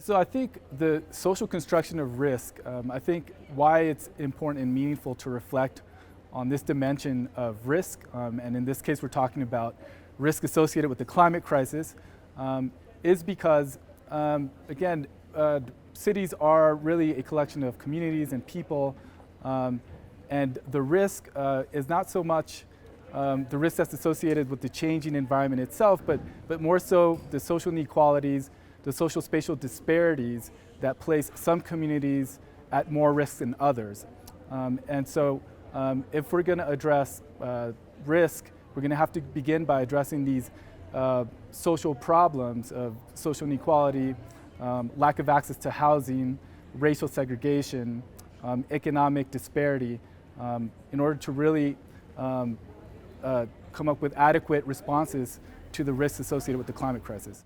So I think the social construction of risk, I think why it's important and meaningful to reflect on this dimension of risk, and in this case we're talking about risk associated with the climate crisis, is because, again, cities are really a collection of communities and people, and the risk is not so much the risk that's associated with the changing environment itself, but more so the social inequalities, the social spatial disparities that place some communities at more risk than others. And so if we're going to address risk, we're going to have to begin by addressing these social problems of social inequality, lack of access to housing, racial segregation, economic disparity, in order to really come up with adequate responses to the risks associated with the climate crisis.